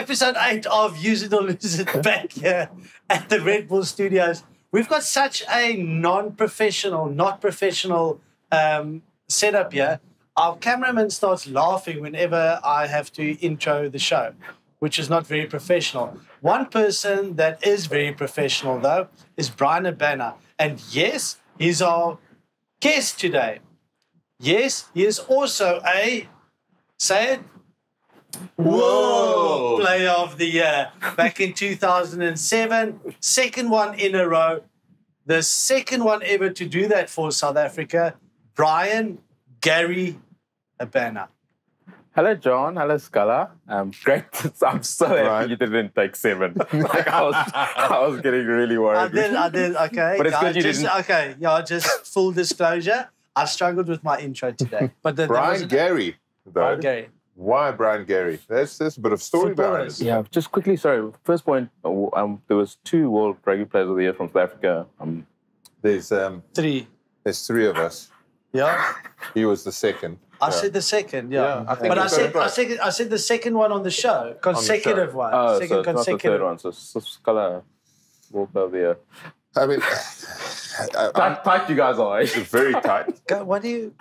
episode 8 of Use It or Lose It back here at the Red Bull Studios. We've got such a non-professional, not professional setup here. Our cameraman starts laughing whenever I have to intro the show, which is not very professional. One person that is very professional, though, is Bryan Habana. And yes, he's our guest today. Yes, he is also a, say it, World Player of the Year back in 2007. Second one in a row. The second one ever to do that for South Africa. Bryan Gary Habana. Hello, John. Hello, Scalla. Great. I'm so happy you didn't take 7. Like I was getting really worried. I did. Okay. But it's good you didn't. Okay. Yeah, just full disclosure. I struggled with my intro today. But Bryan Gary, though. Bryan Gary. Why Bryan Gary? There's a bit of story behind it. Yeah, just quickly, sorry. First point, there was 2 World Rugby Players of the Year from South Africa. There's 3. There's 3 of us. Yeah. He was the second. I said the second, yeah. I think but I said the second one on the show. Consecutive one. Oh, second so it's consecutive. not the third one. So Scalla, World Player of the Year. I mean, Tight you guys are. it's very tight. What do you...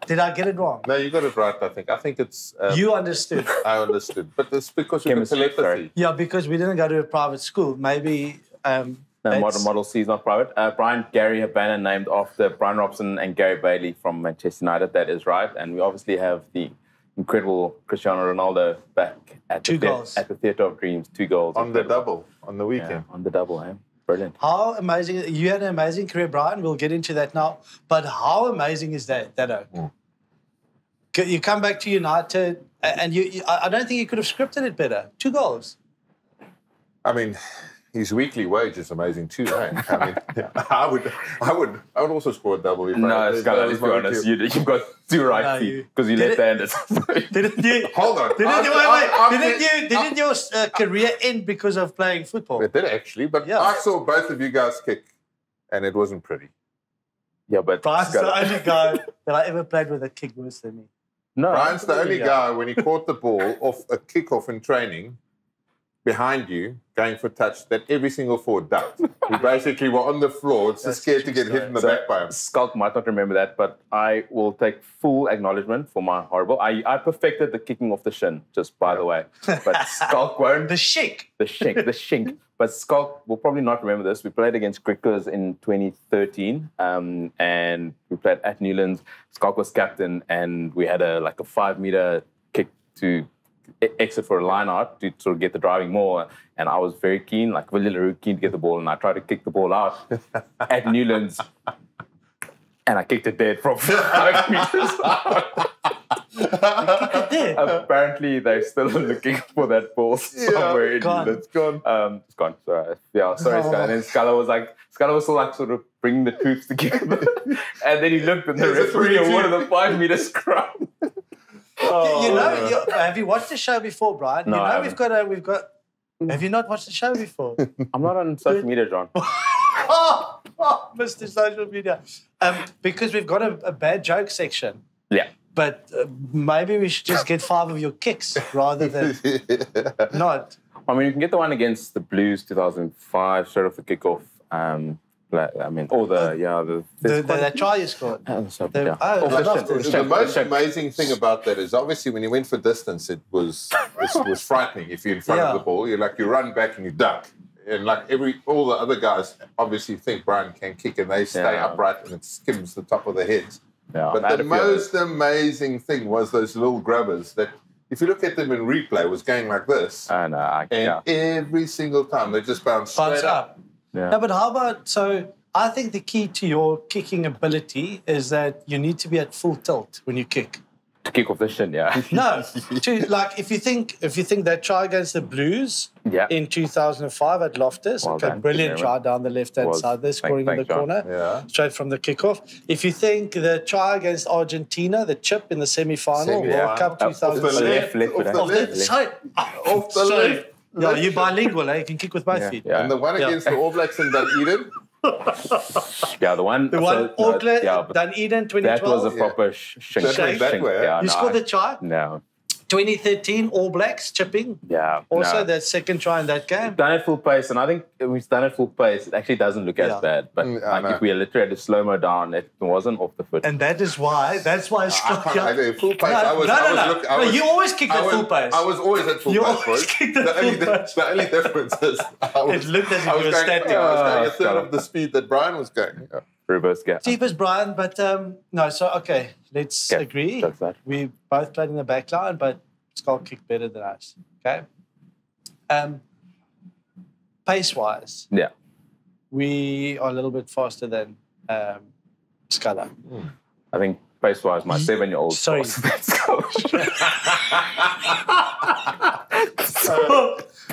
did I get it wrong? No, you got it right, I think. I think it's... You understood. I understood. But it's because of the telepathy. Sorry. Yeah, because we didn't go to a private school. Maybe... No, Model C is not private. Bryan Gary Habana named after Brian Robson and Gary Bailey from Manchester United. That is right. And we obviously have the incredible Cristiano Ronaldo back at the Theatre of Dreams. 2 goals. On the double, on the weekend. Yeah, on the double, eh? Brilliant. How amazing... You had an amazing career, Bryan. We'll get into that now. But how amazing is that, You come back to United and I don't think you could have scripted it better. 2 goals. I mean... His weekly wage is amazing too, eh? I mean, I would also score a double. If no, Scalla, let's be honest. You've got 2 right feet because you left-handed. Didn't you? Hold on. Didn't your career end because of playing football? It did actually, but I saw both of you guys kick, and it wasn't pretty. Yeah, but Bryan's the only guy that I ever played with a kick worse than me. No, Bryan's the only guy when he caught the ball off a kickoff in training. Behind you, going for touch, that every single forward ducked. We basically were on the floor, just scared to get hit in the back by him. Schalk might not remember that, but I will take full acknowledgement for my horrible. I perfected the kicking off the shin, just by the way. But Schalk won't. The shink. The shink. But Schalk will probably not remember this. We played against Griquas in 2013, and we played at Newlands. Schalk was captain, and we had a 5-meter kick to exit for a line out to sort of get the driving more, and I was very keen, like Villiers keen to get the ball, and I tried to kick the ball out at Newlands, and I kicked it dead from 5 meters out. Apparently, they're still looking for that ball somewhere in Newlands. It's gone. It's gone. Sorry. Yeah, sorry, Scalla. And then Scalla was still like sort of bringing the troops together, and then he looked and the referee awarded the 5-meter scrum. Have you watched the show before, Bryan? No, I we've got. Have you not watched the show before? I'm not on social media, John. Mr. Social Media. Because we've got a bad joke section. Yeah. But maybe we should just get 5 of your kicks rather than not. I mean, you can get the one against the Blues 2005, straight off the kickoff. I mean, all that try you scored. The most amazing thing about that is obviously when you went for distance, it was frightening. If you're in front of the ball, you run back and you duck, and all the other guys obviously think Bryan can kick, and they stay upright and it skims the top of their heads. Yeah, but the most amazing thing was those little grubbers that. If you look at them in replay, was going like this, and every single time they just bounce straight up. Yeah. No, but how about, so I think the key to your kicking ability is that you need to be at full tilt when you kick. To kick off the shin, yeah. No, if you think that try against the Blues in 2005 at Loftus, brilliant try down the left-hand side there, scoring in the corner, straight from the kickoff. If you think the try against Argentina, the chip in the semi-final, World Cup 2007. Off the left. Yeah, you're bilingual, eh? You can kick with both feet. Yeah. And the one against the All Blacks in Dunedin? Auckland, Dunedin, 2012. That was a proper shake. You scored the try? No. 2013 All Blacks chipping. Yeah. Also, that second try in that game. Done at full pace, and I think we've done at full pace. It actually doesn't look as bad, but if we literally had to slow mo down, it wasn't off the foot. And that's why Schalk. Full pace. No, you always kick at full pace. I was always at full pace. Always kicked at full pace. The only difference is it looked as if you were static. I was going a third of the speed that Bryan was going. Yeah. Reverse gap. Cheapest Bryan, but no. So okay, let's agree. We both played in the back line, but Schalk kicked better than us. Okay. Pace-wise, we are a little bit faster than Scalla. I think pace-wise, my 7-year-old. Sorry.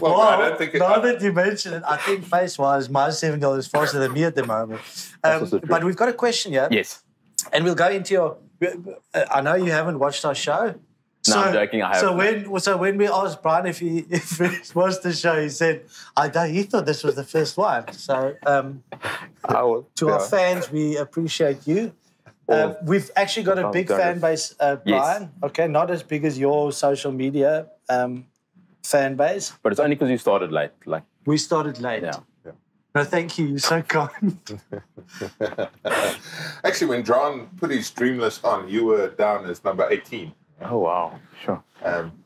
I don't think now that you mention it, I think pace-wise, my 7-year-old is faster than me at the moment. But we've got a question here. Yes. And we'll go into your... I know you haven't watched our show. No, I'm joking. I haven't. So when we asked Bryan if he watched the show, he said, he thought this was the first one. So to our fans, we appreciate you. We've actually got a big fan base, Bryan. Yes. Okay, not as big as your social media fan base. But it's only because you started late. We started late. Yeah. No, thank you. You're so kind. Actually, when John put his dream list on, you were down as number 18. Oh, wow. Sure.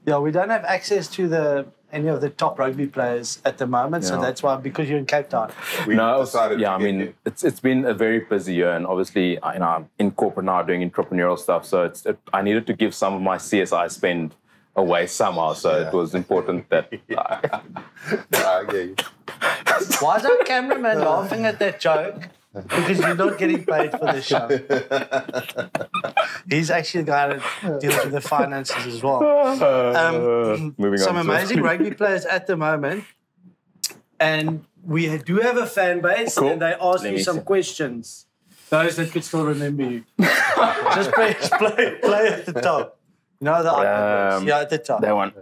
We don't have access to any of the top rugby players at the moment, so that's why, because you're in Cape Town. It's been a very busy year, and obviously, I'm in corporate now doing entrepreneurial stuff, so I needed to give some of my CSI spend away somehow, so it was important that... I get you. Why is our cameraman laughing at that joke? Because you're not getting paid for the show. He's actually the guy that deals with the finances as well. Some amazing rugby players at the moment. And we do have a fan base, and they asked me some questions. Those that could still remember you. Just play at the top. You know the icon. Yeah, at the top. That one.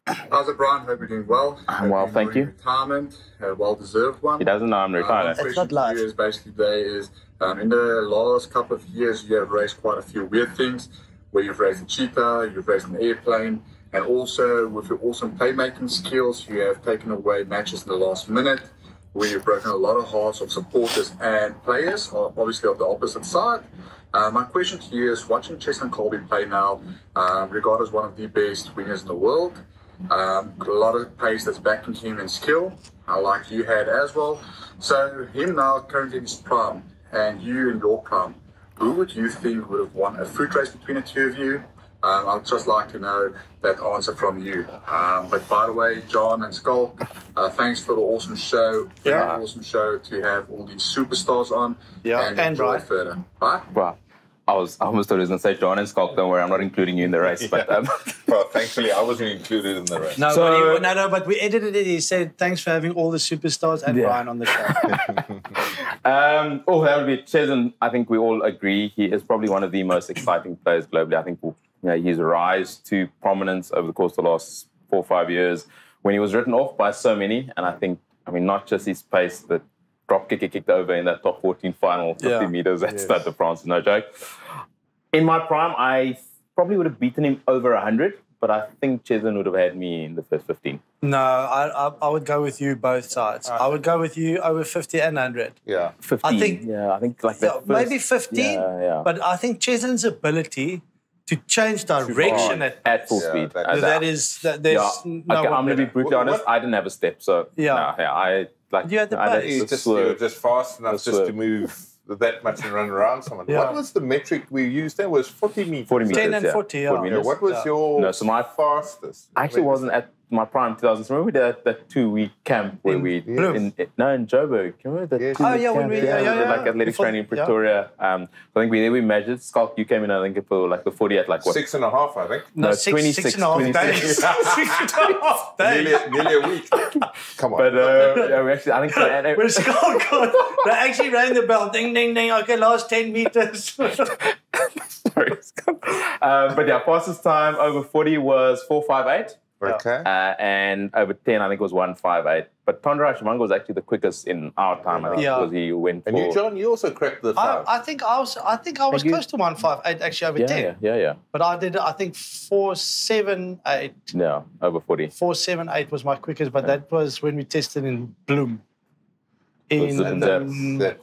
How's it, Bryan? Hope you're doing well. I'm well, thank you. Retirement, a well-deserved one. He doesn't know I'm retired. It's not live. Is basically today is in the last couple of years you have raised quite a few weird things, where you've raised a cheetah, you've raised an airplane, and also with your awesome playmaking skills, you have taken away matches in the last minute, where you've broken a lot of hearts of supporters and players, obviously of the opposite side. My question to you is, watching Cheslin Kolbe play now, regarded as one of the best wingers in the world. A lot of pace that's backing him and skill, like you had as well. So him now currently in his prime, and you in your prime, who would you think would have won a foot race between the two of you? I'd just like to know that answer from you. But by the way, John and Schalk, thanks for the awesome show. Yeah. Awesome show to have all these superstars on. Yeah, and enjoy it further. Bye. Wow. I almost thought he was going to say John and Schalk. Don't worry, I'm not including you in the race. But well, thankfully, I wasn't included in the race. No, but we edited it. He said, thanks for having all the superstars and Bryan on the show. That would be Cheslin. I think we all agree he is probably one of the most exciting players globally. I think his rise to prominence over the course of the last 4 or 5 years, when he was written off by so many, and I think, not just his pace, that drop kick he kicked over in that top 14 final, 50 meters at Stade de France, no joke. In my prime, I probably would have beaten him over 100, but I think Cheslin would have had me in the first 15. No, I would go with you both sides. I would go with you over 50 and 100. Yeah. 15. I think like that. Maybe 15, but I think Cheslin's ability to change direction at full speed. There's no I'm going to be brutally honest, I didn't have a step, so you had the pace. You were just fast enough just to move that much and run around someone. Yeah. What was the metric we used there? Was 40 meters. 40 meters, 10 and 40, 40 meters. What was your fastest? I actually wasn't at my prime 2000s. Remember we did that 2-week camp where in Joburg. Remember that 2-week camp? When we like athletic training in Pretoria. I think we measured. Schalk, you came in, I think, for like the 40 at like what? 6.5, I think. No, 26 and a half days. 6.5 days. Nearly a week. Come on. But we actually, I think... We're Schalk. They actually rang the bell. Ding, ding, ding. Okay, last 10 meters. Sorry. But fastest time over 40 was 4:58. Okay. And over 10, I think it was 158. But Tondra Shivanga was actually the quickest in our time, I think, because he went for... And you, John, you also cracked the 5. I think I was close to 158 actually over 10. Yeah. But I did, I think 478. Yeah, over 40. 478 was my quickest, but that was when we tested in Bloom. The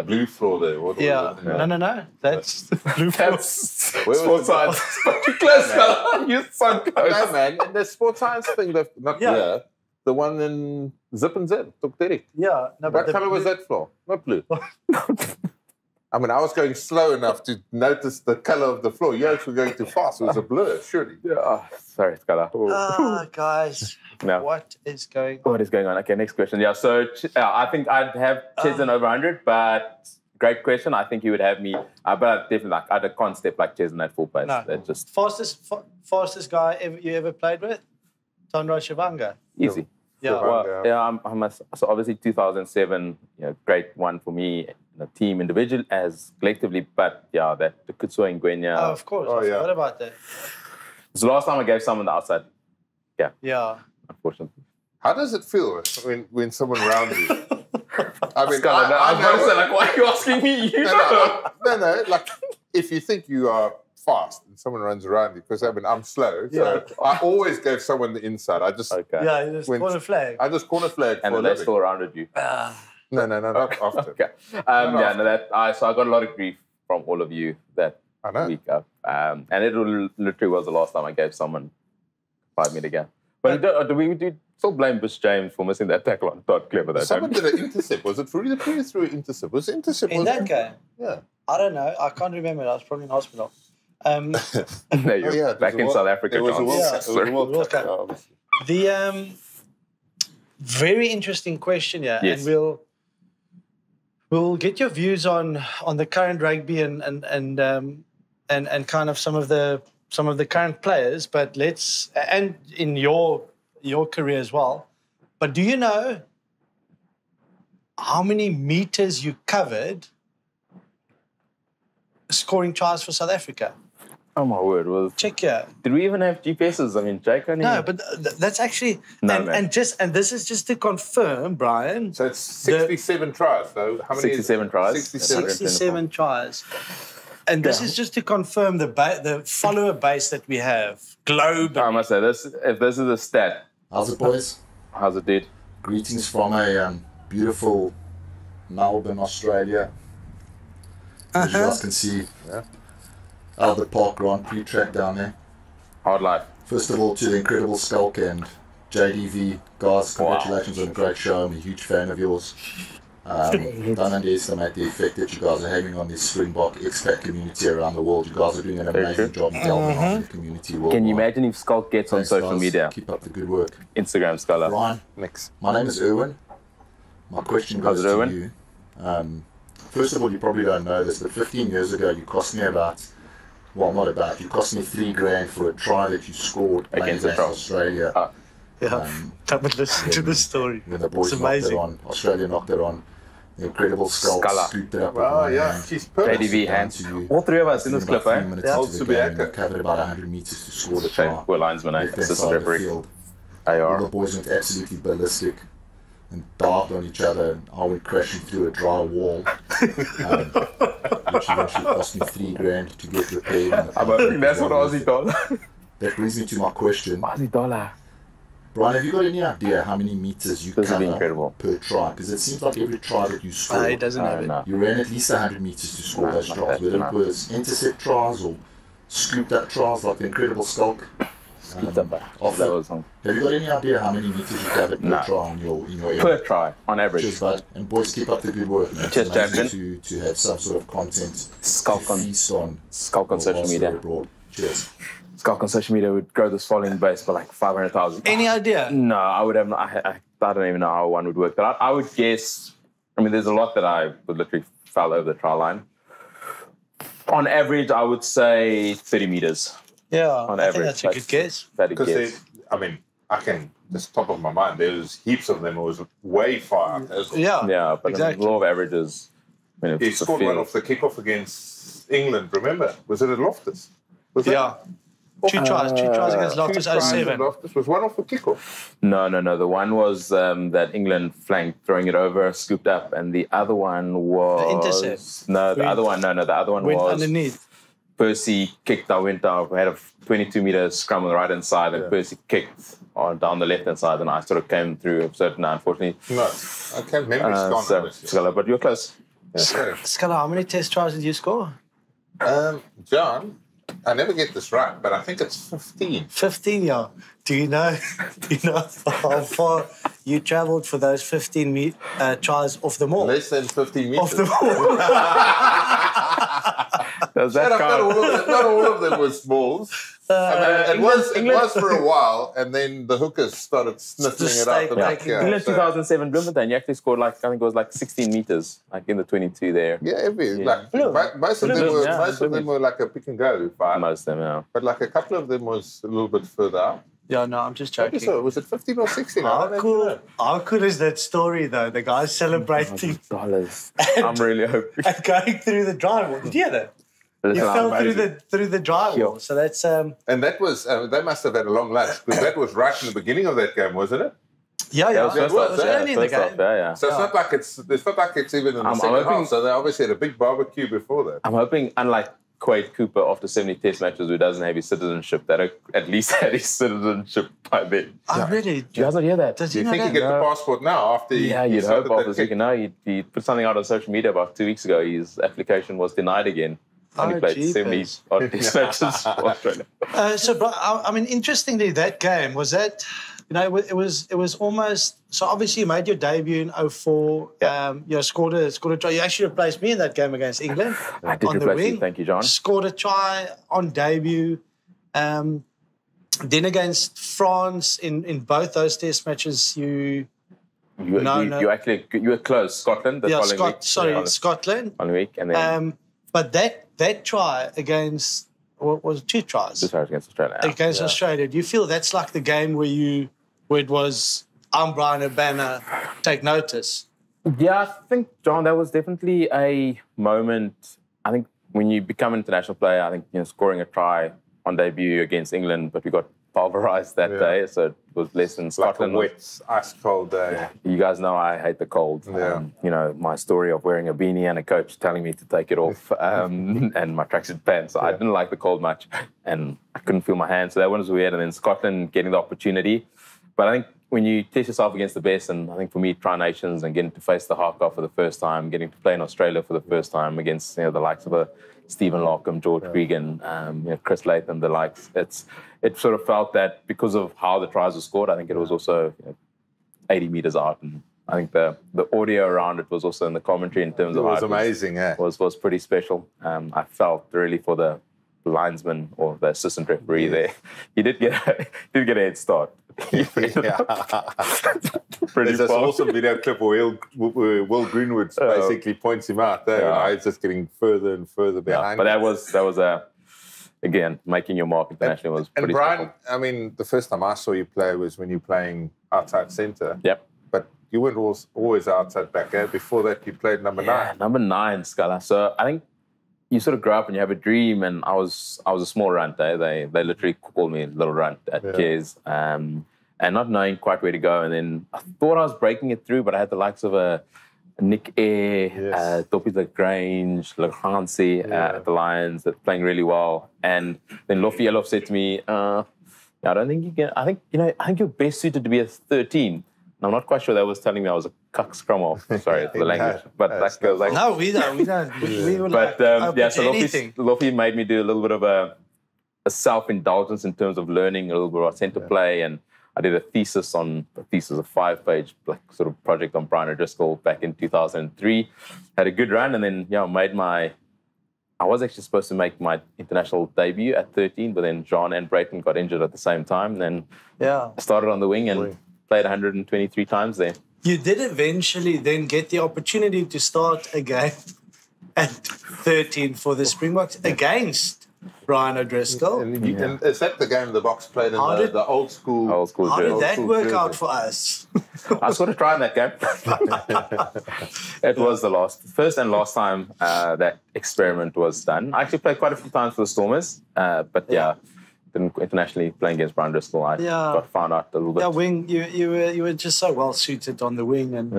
blue floor there. What was it? No. That's the blue floor. Sports science. But you close, you so close. No, man. And the sports science thing, not here. The one in Zip and Zip, took Derek. Yeah. No, What colour was that floor? Not blue. I mean, I was going slow enough to notice the colour of the floor. You guys were going too fast. It was a blur, surely. Yeah. Sorry, Scalla. Guys. No. What is going on? What is going on? Okay, next question. Yeah, so I think I'd have Chesden over 100, but great question. I think you would have me, but definitely I can't step like Chesden at full pace. No. That's just Fastest guy you ever played with? Tondra Shivanga. easy. Yeah. Well, so obviously 2007, great one for me, the team individual as collectively, but yeah, the Kutsua and Gwenya. Oh, of course. I forgot about that. It's the last time I gave someone the outside. Yeah. Unfortunately. How does it feel when someone rounds you? I mean, Scalla, I was going to say, like, why are you asking me? No, like, if you think you are fast and someone runs around you, because I mean, I'm slow, so I always gave someone the inside. I just you just corner flag. I just corner flag and for they still rounded you. No, not often. Okay. So I got a lot of grief from all of you that week up. And it literally was the last time I gave someone 5 meter gap. But do we still blame Bush James for missing that tackle on Todd Clever that Someone time? did an intercept. Was it Fruity the Priest threw an intercept? Was it intercept? In that game? Yeah. I don't know. I can't remember. I was probably in hospital. No, you're back in South Africa. It was a World Cup. Obviously. The very interesting question, Yes. and we'll get your views on the current rugby and kind of some of the current players, but and in your career as well. But do you know how many meters you covered scoring tries for South Africa? Oh my word! Check here. Did we even have GPSs? I mean, Jake only... No, but that's actually and this is just to confirm, Brian. So it's 67 tries. So how many? 67 tries. 67 tries. And this is just to confirm the follower base that we have globally. I must say this. If this is a stat, How's it, boys? how's it, dude? Greetings from a beautiful Melbourne, Australia. As you guys can see, Albert Park Grand Prix track down there. Hard life. First of all, to the incredible Schalk and JDV, guys, congratulations on a great show. I'm a huge fan of yours. Don't underestimate the effect that you guys are having on this Springbok expat community around the world. You guys are doing an amazing job in delving on the community worldwide. Can you imagine if Schalk gets on social guys. media? Keep up the good work. Instagram, Scalla. Ryan, Next. my name is Erwin. My question goes to you. First of all, you probably don't know this, but 15 years ago, you cost me you cost me $3,000 for a try that you scored Against Australia. Come and listen to the story. When the boys knocked it on, Australia knocked it on. The incredible Scalla. scooped it up. She's perfect. JDV hands. All three of us in this clip, eh? Covered about 100 meters to score the Shame, try. poor linesman, eh? Assistant referee. All the AR. boys went absolutely ballistic and dived on each other, and I went crashing through a dry wall, which eventually cost me $3,000 to get repaired. I think that's what Aussie dollar. That brings me to my question. Aussie dollar. Brian, have you got any idea how many meters you This would be cover incredible. per try? Because it seems like every try that you score, He doesn't have it. No. you ran at least 100 meters to score those not tries, that, whether no. it was intercept tries or scooped up tries like the incredible Schalk. Have you got any idea how many meters you covered per try in your area? Per try, on average. Cheers, bud. And boys, keep up the good work, man. Cheers, It's amazing champion. to have some sort of content Schalk to on- feast on. Schalk on whilst social we're media. abroad. Cheers. Schalk on social media would grow this following base by like 500,000. Any idea? No, I would have not. I don't even know how one would work that out. I would guess, I mean, there's a lot that I would literally fell over the try line. On average, I would say 30 meters. Yeah, On I average. think that's a good guess. That a Because guess. I can, just top of my mind, there was heaps of them. It was way far up as well. Yeah, Yeah, but exactly. the law of averages. I mean, if He it's a scored one field- off the kickoff against England, remember? Was it at Loftus? Was it? Yeah. Two tries against Loftus 07. Loftus was one off the kickoff. No. The one was that England flank throwing it over, scooped up, and the other one was the intercept. No, the other one. No, the other one went was underneath. Percy kicked. I went down. We had a 22-meter scrum on the right hand side, and Percy kicked down the left hand side, and I sort of came through. Certain, unfortunately. No, I can't remember. Scalla, but you're close. Yeah, Scalla, how many test tries did you score? John, I never get this right, but I think it's 15. 15, yeah. Do you know how far you travelled for those 15 tries off the mall? Less than 15 meters. Off the mall. Does that count? Not all of them were smalls. It was for a while, and then the hookers started sniffling it out the back. England 2007 Bloemfontein, you actually scored I think it was 16 meters, in the 22 there. Yeah, most of them were like a pick and go. Most of them, yeah. But a couple of them was a little bit further out. Yeah, no, I'm just joking. So, was it 15 or 16? How cool is that story, though? The guys celebrating. $100. I'm really hoping. And going through the drywall. Did you hear that? You fell through the drywall. So that's... And that was... they must have had a long lunch, because that was right in the beginning of that game, wasn't it? Yeah. It was early in the game. Yeah. So it's not like it's even in the second half. So they obviously had a big barbecue before that. I'm hoping, unlike Quade Cooper after 70 test matches who doesn't have his citizenship, that at least had his citizenship by then. Oh, really? Do you guys not hear that? Do you think you get the passport now after you'd hope after this weekend. No, he put something out on social media about 2 weeks ago. His application was denied again. Only played 70 odd test matches for Australia. Interestingly, that game was that... it was almost... So obviously you made your debut in 2004. You scored a try. You actually replaced me in that game against England. I did replace you. Thank you, John. Scored a try on debut. Then against France in both those test matches, you were close. Scotland. Scotland. One week, and then. But that try against... What was it? 2 tries? 2 tries against Australia. Against Australia. Do you feel that's like the game where it was, I'm Bryan Habana, take notice? Yeah, I think, John, that was definitely a moment. I think when you become an international player, I think scoring a try on debut against England, but we got pulverized that day, so it was less than Scotland. Like a wet, ice-cold day. You guys know I hate the cold. Yeah. My story of wearing a beanie and a coach telling me to take it off, and my tracksuit pants. I didn't like the cold much, and I couldn't feel my hands, so that one was weird. And then Scotland getting the opportunity. But I think when you test yourself against the best, and I think for me, Tri Nations and getting to face the Haka for the first time, getting to play in Australia for the first time against the likes of Stephen Larkham, George Regan, Chris Latham, the likes. It sort of felt that because of how the tries were scored, I think it was also 80 meters out, and I think the audio around it was also in the commentary in terms of how it was amazing. Was pretty special. I felt really for the linesman or the assistant referee there. He did get a head start. There's this awesome video clip where Will Greenwood basically points him out there. He's just getting further and further behind. But that was again, making your mark internationally was pretty Bryan, special. the first time I saw you play was when you were playing outside centre. Yep. But you weren't always outside back. Before that, you played number 9. Number 9, Scalla. So I think you sort of grow up and you have a dream, and I was a small runt. They literally called me Little Runt at Cares, and not knowing quite where to go. And then I thought I was breaking it through, but I had the likes of Nick Eyre, Topi Lagrange, Lagrancy at the Lions that playing really well. And then Lofi Elof said to me, I don't think you can. I think you're best suited to be a 13. And I'm not quite sure that was telling me I was a cuck scrum off. Sorry for the language, but that goes like no, we don't. We were but so Lofi made me do a little bit of a self-indulgence in terms of learning a little bit about centre play, and I did a 5-page sort of project on Brian O'Driscoll back in 2003. Had a good run, and then I was actually supposed to make my international debut at 13, but then John and Brayton got injured at the same time. And then I started on the wing and played 123 times there. You did eventually then get the opportunity to start again at 13 for the Springboks against Bryan O'Driscoll. And is that the game the Boks played in the old school? How did that work out for us? I sort of tried that game. It was the first and last time that experiment was done. I actually played quite a few times for the Stormers, but didn't internationally playing against Brian Driscoll. I got found out a little bit. Yeah, wing. You were just so well suited on the wing, and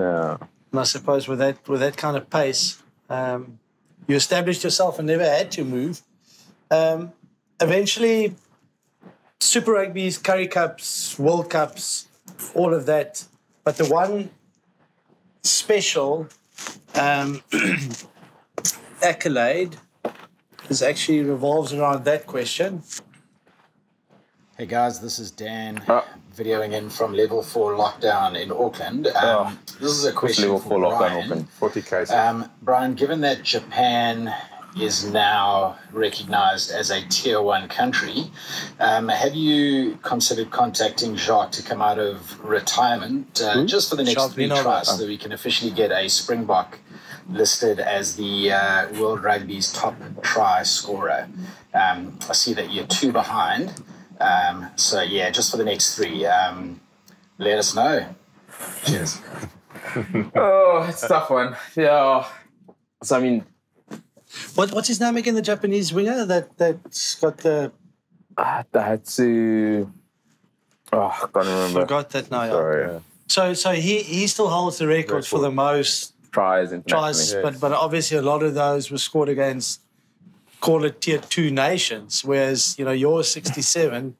I suppose with that kind of pace, you established yourself and never had to move. Eventually, Super Rugby's, Currie Cups, World Cups, all of that. But the one special accolade actually revolves around that question. Hey guys, this is Dan, videoing in from Level 4 lockdown in Auckland. This is a question Level 4 for lockdown, Bryan. 40 cases. Bryan, given that Japan is now recognized as a Tier 1 country, have you considered contacting Jacques to come out of retirement just for the next 3 tries so that we can officially get a Springbok listed as the World Rugby's top try scorer? I see that you're 2 behind. So, yeah, just for the next 3, let us know. Cheers. It's a tough one. Yeah. So, I mean... What's his name again, the Japanese winger that's got the... Dahatsu... I can't remember. Forgot that now. Sorry, So he still holds the record for the most tries internationally. Yes. But obviously a lot of those were scored against, call it Tier 2 nations, whereas, yours 67...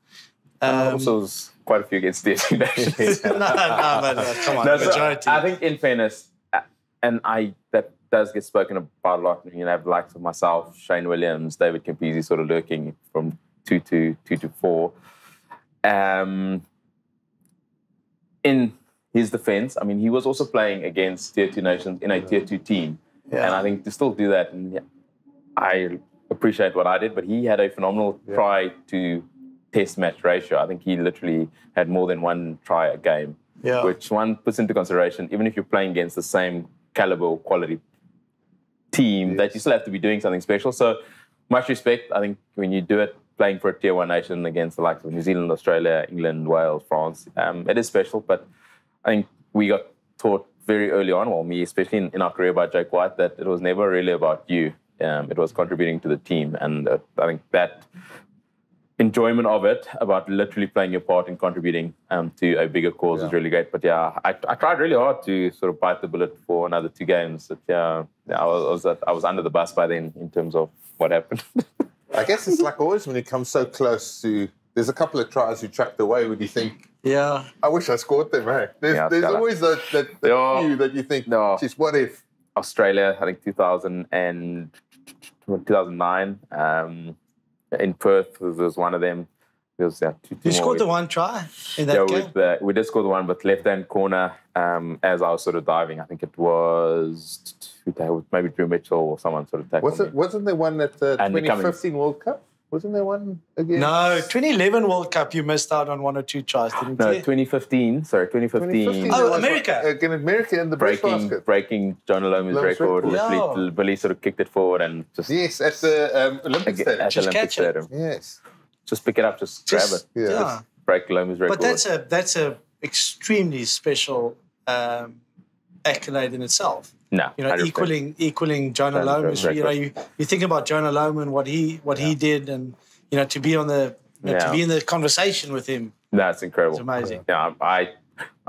also was quite a few against Tier 2 nations. no, come on, majority. I think in fairness, and that does get spoken about a lot. You have the likes of myself, Shane Williams, David Campese sort of lurking from 2 to 4. In his defense, I mean, he was also playing against Tier 2 nations in a Tier 2 team. Yeah. And I think to still do that, and I appreciate what I did, but he had a phenomenal try to test match ratio. I think he literally had more than 1 try a game, which one puts into consideration, even if you're playing against the same caliber or quality team, that you still have to be doing something special. So much respect. I think when you do it, playing for a Tier 1 nation against the likes of New Zealand, Australia, England, Wales, France, it is special. But I think we got taught very early on, well, me especially in our career by Jake White, that it was never really about you. It was contributing to the team. And I think that enjoyment of it, about literally playing your part and contributing to a bigger cause is really great. But I tried really hard to sort of bite the bullet for another 2 games. But I was under the bus by then in terms of what happened. I guess it's like always when it comes so close to... There's a couple of tries you tracked away when you think, I wish I scored them, eh? There's always that few that you think, geez, what if? Australia, I think 2009, in Perth was one of them. There was 2 You scored the 1 try in that game? We did score the 1, but left-hand corner, as I was sort of diving, I think it was maybe Drew Mitchell or someone sort of tackled me. Wasn't there one at the 2015 World Cup? Wasn't there one again? No, 2011 World Cup, you missed out on 1 or 2 tries, didn't you? No, 2015. Sorry, 2015. Oh, America. Again, America in the breaking John Aloma's record. Literally, Billy sort of kicked it forward and just... Yes, at the Olympic Stadium. Just catch it. Yes. Just pick it up, just grab it. Yeah. Just break Loma's record. But that's a extremely special accolade in itself. No, equaling Jonah Loma's. You think about Jonah Loma and what he did, and to be on the to be in the conversation with him. That's incredible. It's amazing. Yeah, I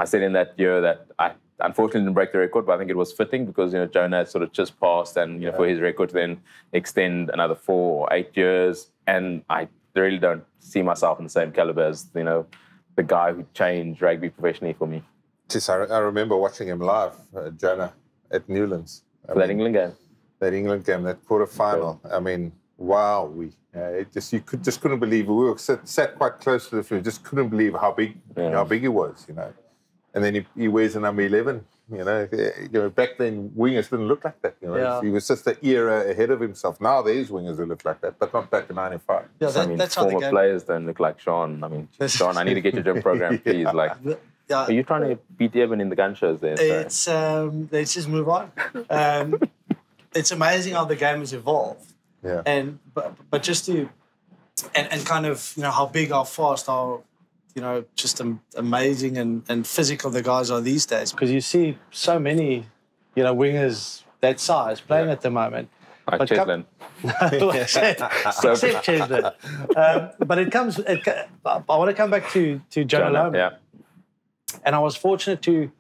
said in that year that I unfortunately didn't break the record, but I think it was fitting because Jonah had sort of just passed, and for his record to then extend another 4 or 8 years, and I really don't see myself in the same caliber as the guy who changed rugby professionally for me. Just I remember watching him live, Jonah, at Newlands. That England game. That England game, that quarter-final. I mean, wow. You couldn't believe. We were sat quite close to the field. Just couldn't believe how big he was, And then he wears a number 11. Back then wingers didn't look like that. He was just an era ahead of himself. Now there's wingers who look like that, but not back in '95. Yeah, that's how former players don't look like Sean. I mean, Sean, I need to get your gym program, please. Are you trying to beat Evan in the gun shows there? It's let's just move on. It's amazing how the game has evolved. Yeah. But just to and kind of how big, how fast, how just amazing and physical the guys are these days. Because you see so many wingers that size playing at the moment. Like Cheslin. Except Cheslin. But it comes. I want to come back to Jonah Loman. Yeah. And I was fortunate to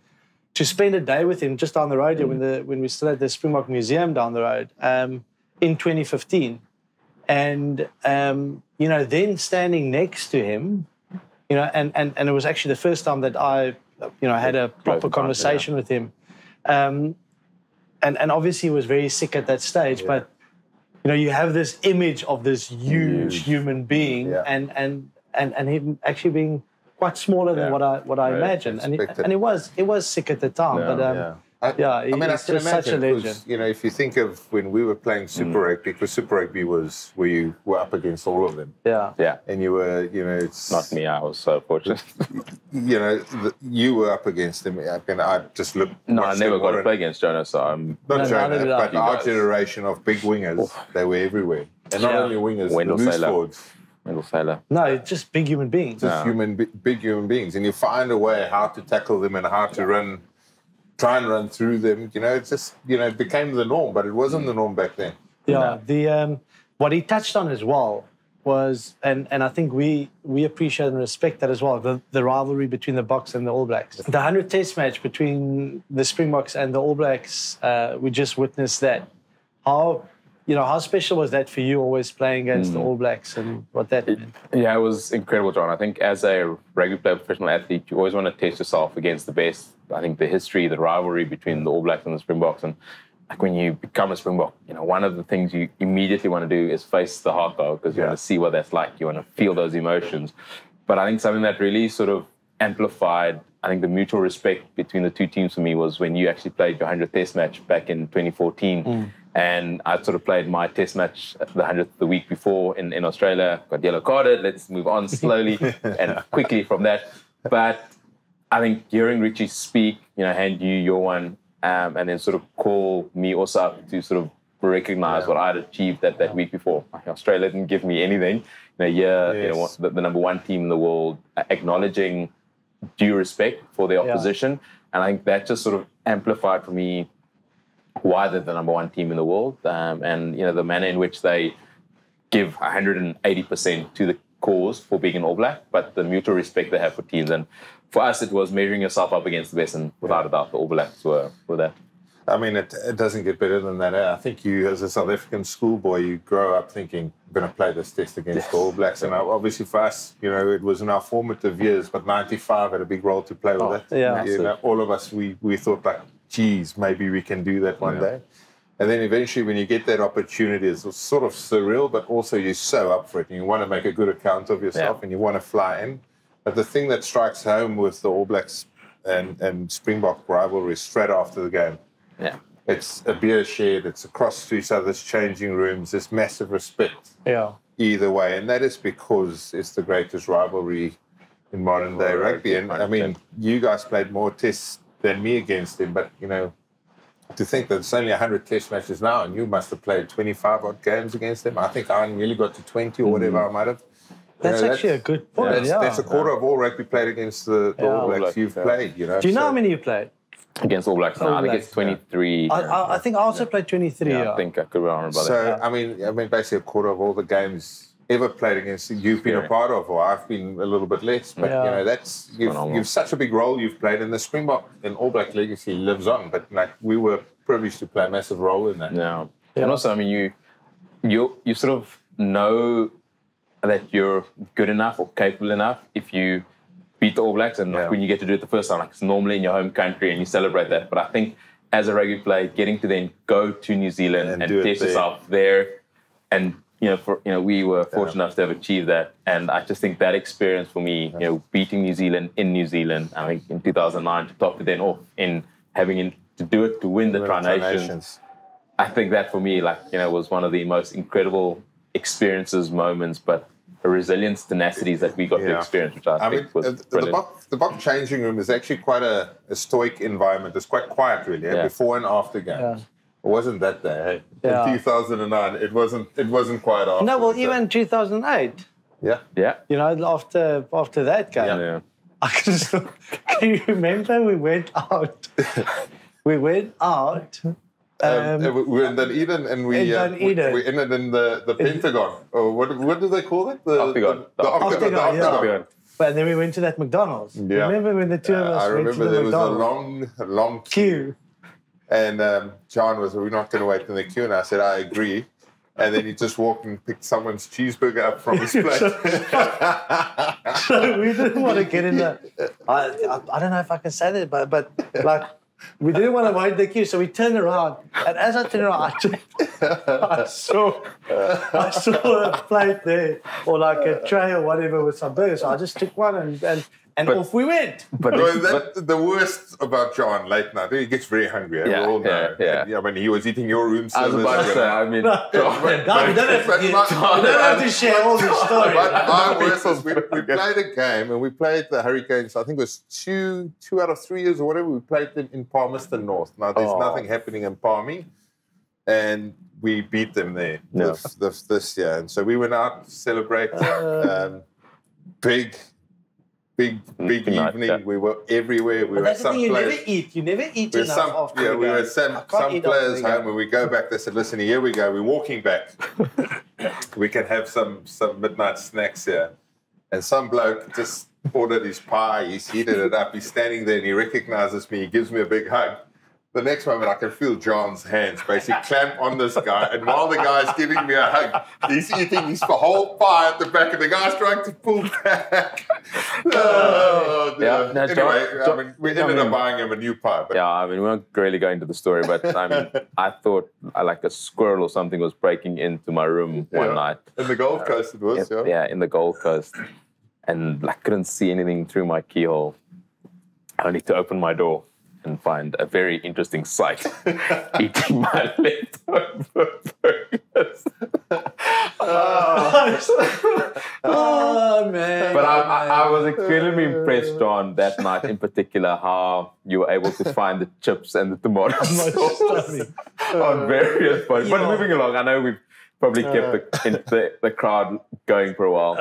spend a day with him just down the road here when we still had the Springbok Museum down the road in 2015. And, then standing next to him, and it was actually the first time that I, had a proper conversation with him. And obviously he was very sick at that stage, but, you have this image of this huge human being and him actually being quite smaller than what I imagined. And it was sick at the time, but I can he's just such a imagine, legend. if you think of when we were playing Super Rugby, because Super Rugby was where you were up against all of them. Yeah. And you were, it's... Not me, I was so fortunate. You were up against them. I just looked... No, I never got to play against Jonah, so I'm... Not Jonah, neither did I. but our generation of big wingers, they were everywhere. And not only wingers, Wendell the loose Sailor. forwards. Wendell Sailor. No, it's just big human beings. Just big human beings. And you find a way how to tackle them and how to try and run through them. It's just, it became the norm, but it wasn't the norm back then. Yeah, the what he touched on as well was, and I think we appreciate and respect that as well, the rivalry between the Boks and the All Blacks. The 100th Test match between the Springboks and the All Blacks, we just witnessed that. How special was that for you, always playing against the All Blacks and what that meant? Yeah, it was incredible, John. I think as a rugby player, professional athlete, you always want to test yourself against the best. I think the history, the rivalry between the All Blacks and the Springboks, and like when you become a Springbok, one of the things you immediately want to do is face the hardcore because you want to see what that's like. You want to feel those emotions. But I think something that really sort of amplified, I think, the mutual respect between the two teams for me was when you actually played your 100th Test match back in 2014. And I sort of played my Test match, the 100th, the week before in Australia, got yellow carded. Let's move on slowly and quickly from that. But I think hearing Richie speak, hand you your one, and then sort of call me also up to sort of recognize what I'd achieved that week before. Australia didn't give me anything. The number one team in the world, acknowledging due respect for their opposition. And I think that just sort of amplified for me why they're the number one team in the world, and the manner in which they give 180% to the cause for being an All Black, but the mutual respect they have for teams. And for us, it was measuring yourself up against the best, and without a doubt, the All Blacks were that. I mean, it doesn't get better than that. I think you, as a South African schoolboy, you grow up thinking, I'm going to play this test against the All Blacks. And obviously for us, it was in our formative years, but 95 had a big role to play with that. Yeah. All of us, we thought like, geez, maybe we can do that one day. And then eventually when you get that opportunity, it's sort of surreal, but also you're so up for it and you want to make a good account of yourself and you want to fly in. But the thing that strikes home with the All Blacks and Springbok rivalry straight after the game, it's a beer shared, it's across to each other's changing rooms, there's massive respect either way. And that is because it's the greatest rivalry in modern day rugby. And I mean, you guys played more tests than me against him, but to think that it's only 100 Test matches now, and you must have played 25 odd games against him. I think I nearly got to 20 or whatever I might have. That's actually a good point. That's a quarter of all rugby played against the All Blacks you've played. Do you know how many you played against All Blacks? I think it's 23. I think I also played 23. I think I could remember that. So I mean, basically a quarter of all the games ever played against you've been a part of, or I've been a little bit less, but that's you've such a big role you've played, and the Springbok and All Black legacy lives on. But we were privileged to play a massive role in that. And also, I mean, you sort of know that you're good enough or capable enough if you beat the All Blacks, and when you get to do it the first time, it's normally in your home country and you celebrate that. But I think as a rugby player, getting to then go to New Zealand and test yourself there, and we were fortunate enough to have achieved that. And I just think that experience for me, beating New Zealand in New Zealand, I think in 2009, to top it then off in having to do it to win the Tri-Nations. I think that for me, was one of the most incredible experiences, moments, but the resilience, tenacities that we got to experience, which I think was brilliant. The Bok changing room is actually quite a stoic environment. It's quite quiet, really, before and after games. It wasn't that day. In 2009, it wasn't quite after. No, well, even 2008. Yeah. After that game. I can you remember we went out? We went out we were in Dunedin, and we ended in the Pentagon. Or what do they call it? The Octagon. The Octagon. Yeah. But then we went to that McDonald's. Yeah. Remember when the two of us went to the there McDonald's? was a long queue. And John was, we're not going to wait in the queue. And I said, I agree. And then he just walked and picked someone's cheeseburger up from his plate. So we didn't want to get in the... I don't know if I can say that, but like, we didn't want to wait in the queue. So we turned around. And as I turned around, I saw a plate there, or like a tray or whatever with some burgers. So I just took one and off we went. But the worst about John late night, he gets very hungry. We all know. Yeah. I mean, he was eating your room service. I was about to say, I mean, we don't have to share all these stories. But my worst is we played a game, and we played the Hurricanes. I think it was two out of 3 years or whatever. We played them in Palmerston North. Now there's nothing happening in Palmy, and we beat them there this year. And so we went out to celebrate. Big evening. Yeah. We were everywhere. We were that's the thing, players. you never eat enough after we were some players home, and we go back. They said, "Listen, here we go. We're walking back. We can have some midnight snacks here." And some bloke just ordered his pie. He's heated it up. He's standing there, and he recognizes me. He gives me a big hug. The next moment, I can feel John's hands basically clamp on this guy. And while the guy's giving me a hug, he's eating his whole pie at the back, and the guy's trying to pull back. Anyway, we ended up buying him a new pie. But. Yeah, I mean, we won't really go into the story, but I mean, I thought like a squirrel or something was breaking into my room one night. In the Gold Coast it was, Yeah, in the Gold Coast. And I couldn't see anything through my keyhole. I need to open my door and find a very interesting sight eating my leftover burgers. Oh, man. But I was extremely impressed, John, that night in particular, how you were able to find the chips and the tomato sauce on various points. But moving along, I know we've probably kept the crowd going for a while.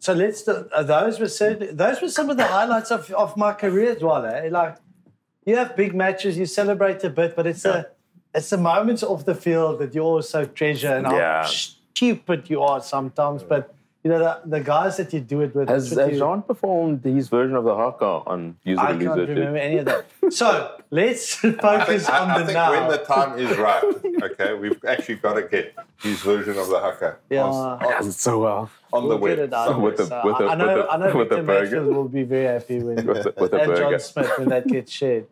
So those were some of the highlights of my career as well. Like, you have big matches, you celebrate a bit, but it's the moments off the field that you also treasure, and how stupid you are sometimes. But you know, the guys that you do it with. Has Jean performed his version of the haka on Use It or Lose It? I can't remember any of that. So let's focus on the now. I think when the time is right, okay, we've actually got to get his version of the haka. Does it so well. On the web. I know Victor Mayfield will be very happy when and John Smith when that gets shared.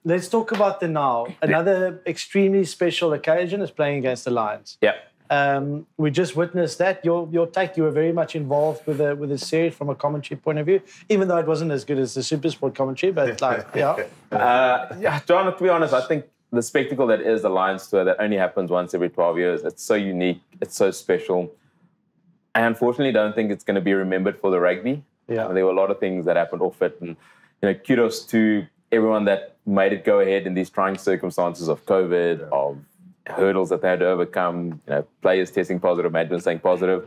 Let's talk about the now. Another extremely special occasion is playing against the Lions. Yeah. We just witnessed that. Your take, you were very much involved with the series from a commentary point of view, even though it wasn't as good as the Supersport commentary. But John, to be honest, I think the spectacle that is the Lions tour that only happens once every 12 years. It's so unique. It's so special. I unfortunately don't think it's going to be remembered for the rugby. Yeah. There were a lot of things that happened off it, and kudos to everyone that made it go ahead in these trying circumstances of COVID, of hurdles that they had to overcome, players testing positive, management staying positive.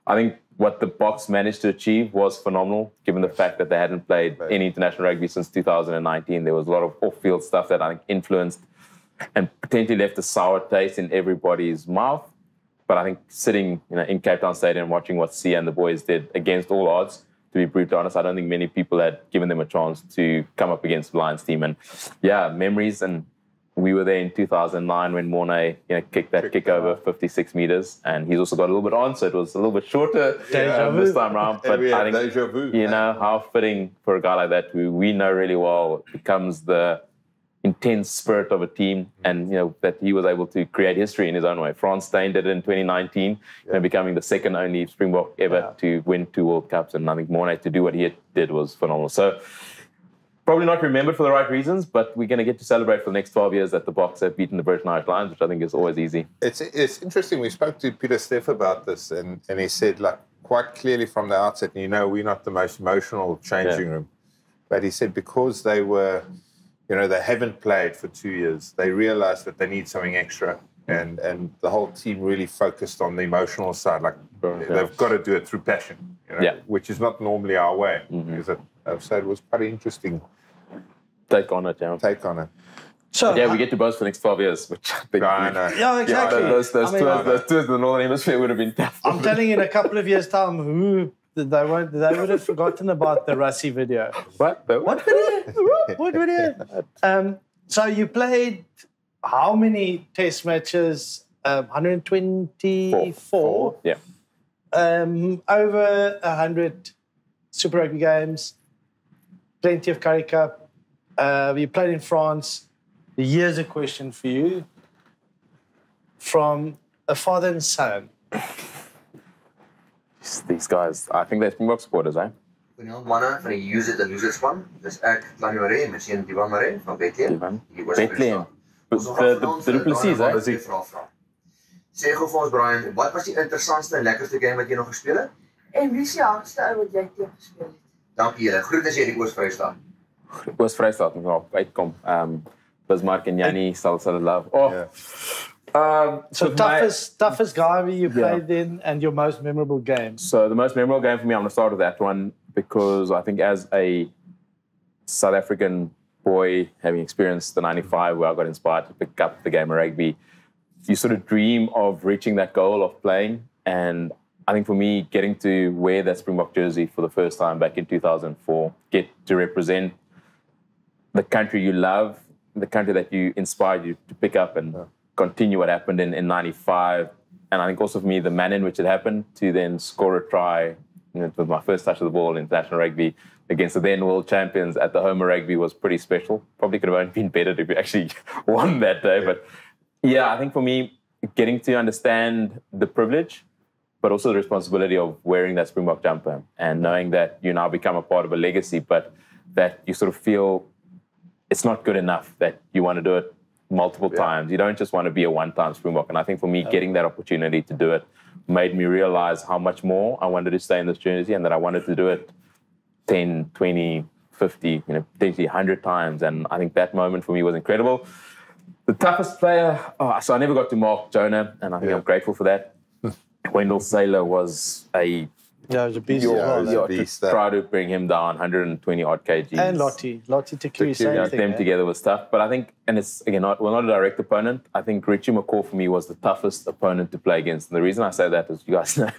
I think what the Boks managed to achieve was phenomenal, given the fact that they hadn't played any international rugby since 2019. There was a lot of off-field stuff that I think influenced and potentially left a sour taste in everybody's mouth. But I think sitting in Cape Town Stadium and watching what Sia and the boys did against all odds, to be brutally honest, I don't think many people had given them a chance to come up against the Lions team. And memories. And we were there in 2009 when Mornay kicked that kick over 56 meters, and he's also got a little bit on, so it was a little bit shorter this time around. But I think how fitting for a guy like that, who we know really well, becomes the intense spirit of a team, and that he was able to create history in his own way. Frans Steyn did it in 2019, becoming the second only Springbok ever to win 2 World Cups, and I think Mornay to do what he did was phenomenal. So probably not remembered for the right reasons, but we're going to get to celebrate for the next 12 years that the Boks have beaten the Virgin Irish Lions, which I think is always easy. It's interesting. We spoke to Peter Steff about this, and he said, like, quite clearly from the outset, we're not the most emotional changing room, but he said because they were, they haven't played for 2 years, they realized that they need something extra, and the whole team really focused on the emotional side. Like, they've got to do it through passion, which is not normally our way. So it was quite interesting. Take on it, Take on it. So But yeah, we get to boast for the next 12 years, which I think... I know. Yeah, exactly. Those tours in the Northern Hemisphere would have been tough. I'm telling you, in a couple of years' time, they would have forgotten about the Russie video. What? What video? What video? So you played how many test matches? 124. Yeah. Over 100 Super Rugby games. Plenty of Currie Cup. You played in France. Here's a question for you. From a father and son. These guys, I think they're Springbok supporters, eh? Goeienaand manne van die Use It and Lose It span. Dis ek, Tannie Maree, my seun Divan Maree van Bethlehem. Bethlehem. The duplessis, eh? Sê gou vir ons Bryan, wat was die interessantste en lekkerste game wat jy nog gespeel het? En wie is die hardste ou wat jy teen gespeel het? Dankie julle. Groet as jy die Oos-Vrystaat. Oos-Vrystaat moet nog uitkom. Bismarck and Yanni sal love. Oh. Yeah. So toughest guy you played in and your most memorable game? So the most memorable game for me, I'm going to start with that one because I think as a South African boy, having experienced the 95 where I got inspired to pick up the game of rugby, you sort of dream of reaching that goal of playing. And I think for me, getting to wear that Springbok jersey for the first time back in 2004, get to represent the country you love, the country that you inspired you to pick up and continue what happened in 95. And I think also for me, the manner in which it happened to then score a try, with my first touch of the ball in international rugby against the then world champions at the home of rugby was pretty special. Probably could have only been better if we actually won that day. But yeah, I think for me, getting to understand the privilege, but also the responsibility of wearing that Springbok jumper and knowing that you now become a part of a legacy, but that you sort of feel it's not good enough, that you want to do it multiple times. You don't just want to be a one-time Springbok. And I think for me, getting that opportunity to do it made me realize how much more I wanted to stay in this jersey and that I wanted to do it 10, 20, 50, potentially 100 times. And I think that moment for me was incredible. The toughest player, so I never got to mark Jonah, and I think I'm grateful for that. Wendell Saylor was a... Yeah, it was a beast. To try to bring him down 120 odd kgs. And Lottie to Currie, same thing. Them together was tough. But I think, and it's again, not a direct opponent. I think Richie McCaw for me was the toughest opponent to play against. And the reason I say that is, you guys know,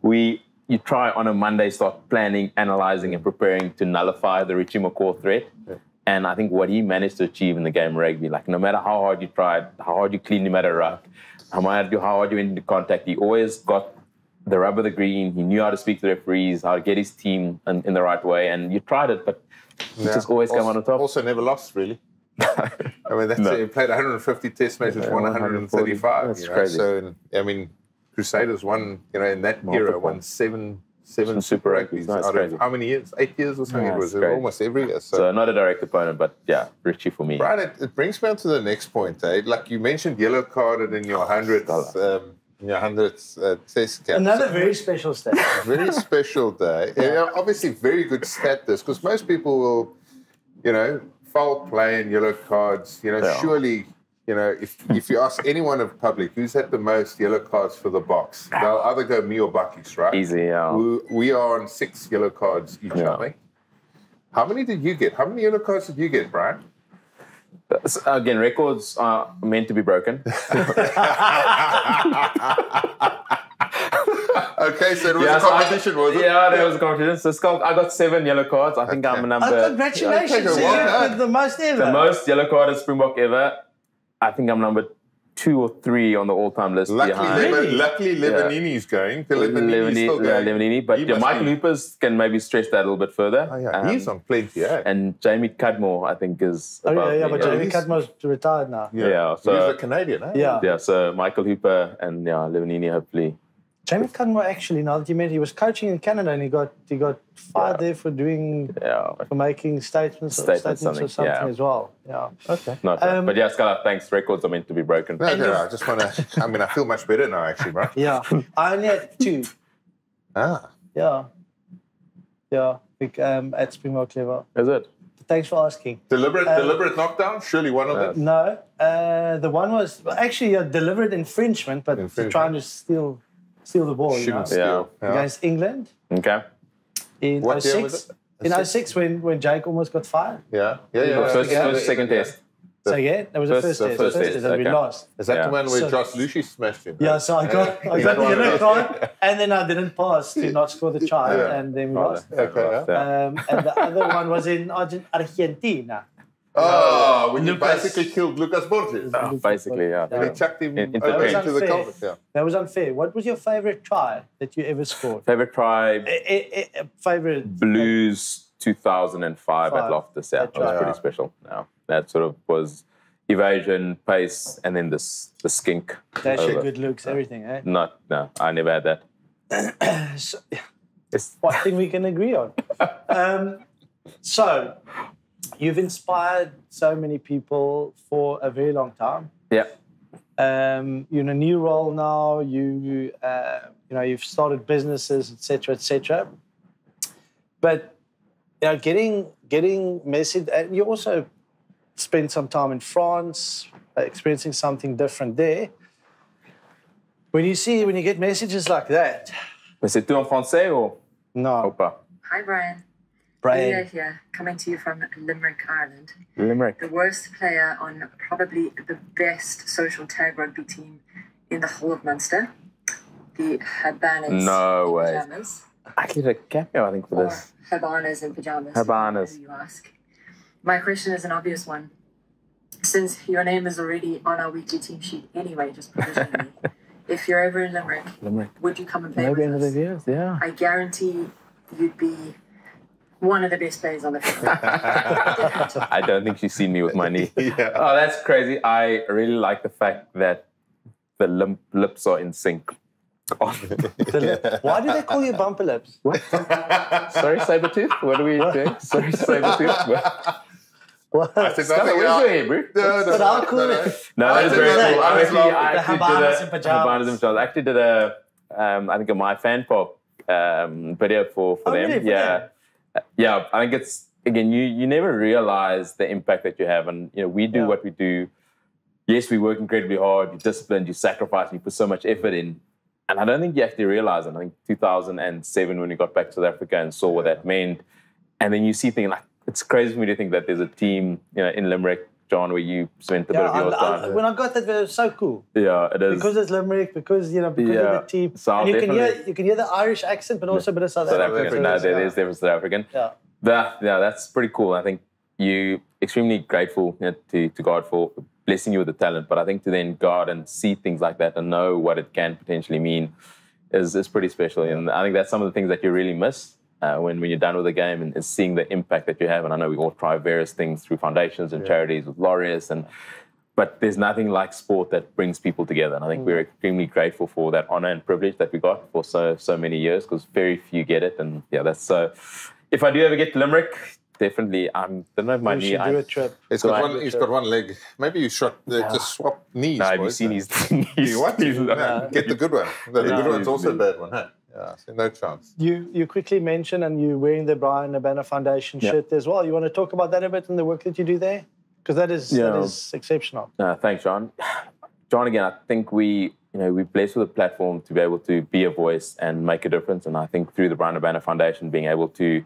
you try on a Monday, start planning, analysing and preparing to nullify the Richie McCaw threat. Yeah. And I think what he managed to achieve in the game of rugby, like no matter how hard you tried, how hard you cleaned him at a ruck, how hard you went into contact, he always got the rub of the green. He knew how to speak to the referees, how to get his team in the right way. And you tried it, but he just always came on the top. Also never lost, really. I mean, that's it. He played 150 test matches, won 135. That's crazy. So, I mean, Crusaders won, in that era, won seven Super Rugby's out of how many years? 8 years or something? It was almost every year. So not a direct opponent, but yeah, Richie for me. Bryan, it brings me on to the next point. Like you mentioned, yellow carded in your 100th test cap. Another very special stat. Very special day. Obviously, very good stat this, because most people will, foul play and yellow cards. Surely, if you ask anyone of public who's had the most yellow cards for the box, they'll either go me or Bucky's, right? Easy, yeah. We are on 6 yellow cards each, I think. How many did you get? How many yellow cards did you get, Bryan? Again, records are meant to be broken. Okay, so it was a competition, was it? Yeah, there was a competition. So Schalk, I got 7 yellow cards. I think I'm a number... congratulations. The most ever. The most yellow card at Springbok ever. I think I'm number 2 or 3 on the all-time list. Luckily, Levanini's going. Levanini's still going. Levanini, but Michael Hoopers can maybe stretch that a little bit further. Oh, yeah. He's on plenty, And Jamie Cudmore, I think, is above me. But Jamie Cudmore's retired now. Yeah, so he's a Canadian, eh? Yeah, so Michael Hooper and Levanini, hopefully. Jamie Cudmore, actually, now that you met, he was coaching in Canada and he got fired there for making statements or something as well. Yeah. Okay. But yeah, Scalla, thanks. Records are meant to be broken. No, I just want to. I feel much better now, actually, bro. Yeah. I only had 2. Yeah. At Springbok level. Is it? Thanks for asking. Deliberate knockdown? Surely one of them? No. The one was actually a deliberate infringement, but trying to steal the ball. Steal. Against England. Okay. In what 06. In 06 when Jake almost got fired. Yeah. First second test. So yeah, that was the first test. And we lost. Is that the one where Josh Lucy smashed him? Yeah, so I got the yellow card, and then I didn't pass to not score the try, and then we lost. Okay. And the other one was in Argentina. Oh, when you basically killed Lucas Borges. Basically, yeah. And he chucked him into the culvert. Yeah. That was unfair. What was your favorite try that you ever scored? Favorite try? Favorite Blues 2005 at Loftus. Yeah, that was pretty special. Yeah, that sort of was evasion, pace, and then the skink. Dash, good looks, everything, eh? No, I never had that. So, it's one thing we can agree on. So, you've inspired so many people for a very long time. Yeah. You're in a new role now. You've started businesses, etc., etc. But getting message, and you also spent some time in France, experiencing something different there. When you get messages like that. Mais c'est tout en français ou? No. Hi, Bryan. Brian. Leah here, coming to you from Limerick, Ireland. Limerick. The worst player on probably the best social tag rugby team in the whole of Munster. The Habanas. No way. Pajamas. I did a cameo, I think, for this. Habanas in pajamas. Habanas. You ask. My question is an obvious one. Since your name is already on our weekly team sheet anyway, just provisionally, if you're over in Limerick, would you come and play with us? Years, yeah. I guarantee you'd be one of the best players on the field. I don't think she's seen me with my knee. Yeah. Oh, that's crazy. I really like the fact that the lips are in sync. Why do they call you bumper lips? What? Sorry, Sabretooth? What are we doing? Sorry, Sabretooth? What? I said Scalla, nothing. where's your hair, bro? But how cool No, that's very cool. I actually did Habanas in pajamas. I actually did I think a My Fan Pop video for them. Really? Yeah, I think it's, again, you never realize the impact that you have. And, we do what we do. Yes, we work incredibly hard. You're disciplined, you sacrifice, you put so much effort in. And I don't think you actually realize it. I think 2007 when we got back to South Africa and saw what that meant. And then you see things like, it's crazy for me to think that there's a team, in Limerick, John, where you spent a bit of your time. When I got that video, it was so cool. Yeah, it is. Because it's Limerick, because of the team. So and you can hear the Irish accent, but also a bit of South African. No, there's South African. Yeah. That's pretty cool. I think you extremely grateful to God for blessing you with the talent, but I think to then go out and see things like that and know what it can potentially mean is pretty special. And I think that's some of the things that you really miss when you're done with the game, and is seeing the impact that you have. And I know we all try various things through foundations and charities with Laureus, but there's nothing like sport that brings people together. And I think we're extremely grateful for that honor and privilege that we got for so many years, because very few get it. And that's so. If I do ever get to Limerick, definitely, I don't know if my knee. Do a trip. He's got one leg. Maybe you just swap knees. No, have you seen his knees? Do you want to? Get the good one. The good one's also a bad one, huh? Yeah, so no chance. You quickly mentioned, and you're wearing the Bryan Habana Foundation shirt as well. You want to talk about that a bit and the work that you do there? Because that is exceptional. Thanks, John. John, again, I think we're blessed with a platform to be able to be a voice and make a difference. And I think through the Bryan Habana Foundation, being able to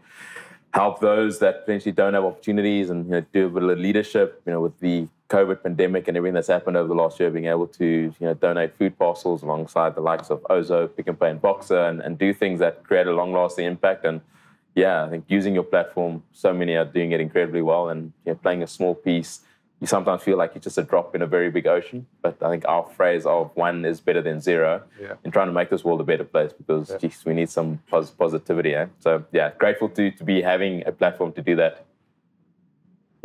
help those that potentially don't have opportunities and do a bit of leadership, with the COVID pandemic and everything that's happened over the last year, being able to donate food parcels alongside the likes of Ozo, Pick and Pay and Boxer, and do things that create a long-lasting impact. And I think using your platform, so many are doing it incredibly well, and playing a small piece, you sometimes feel like it's just a drop in a very big ocean. But I think our phrase of one is better than zero in trying to make this world a better place, because we need some positivity. So grateful to be having a platform to do that.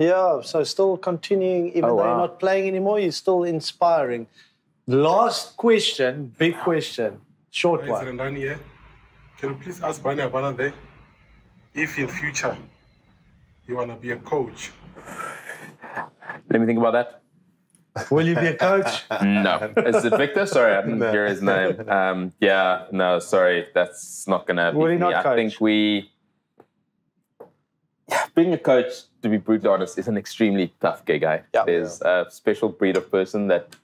Yeah, so still continuing, even though you're not playing anymore, you're still inspiring. Last question, big question, short one. Can you please ask Bryan Habana there if in future you want to be a coach? Let me think about that. Will you be a coach? No. Is it Victor? Sorry, I didn't hear his name. No, sorry, that's not going to be Will you me. not coach? I think being a coach, to be brutally honest, is an extremely tough gig. There's a special breed of person that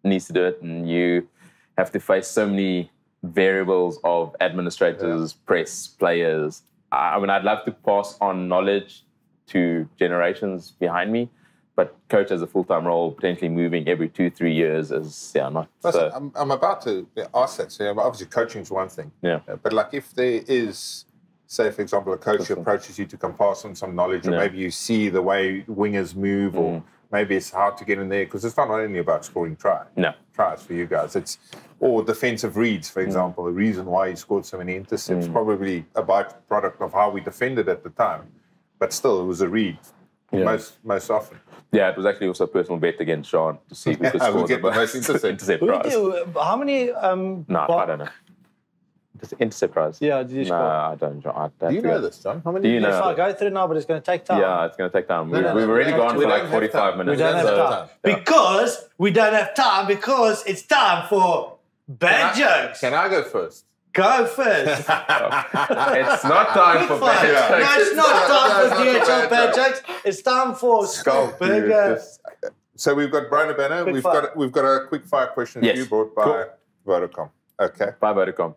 needs to do it, and you have to face so many variables of administrators, press, players. I mean, I'd love to pass on knowledge to generations behind me, but coach as a full-time role, potentially moving every 2-3 years is not. Listen, I'm about to ask that. So obviously, coaching is one thing. Yeah. But like, if there is, say, for example, a coach who approaches you to come pass on some knowledge, or maybe you see the way wingers move, or maybe it's hard to get in there because it's not only about scoring tries for you guys. It's or defensive reads, for example. The reason why he scored so many intercepts probably a byproduct of how we defended at the time, but still, it was a read most often. Yeah, it was actually also a personal bet against Sean to see who could score the most intercept prize. How many? No, I don't know. Just intercept prize. Yeah, did you score? No, I don't. Do you know this, John? How many? Do you know? If I go through now, but it's going to take time. Yeah, it's going to take time. We've already gone for like 45 minutes. We don't have time. Because we don't have time because it's time for bad jokes. Can I go first? Go first. It's not time for bad jokes. No, it's not time for DHL bad jokes. It's time for Schalk Burger. So we've got Bryan Habana. We've got a quick fire question for you brought by Vodacom. Okay. By Vodacom.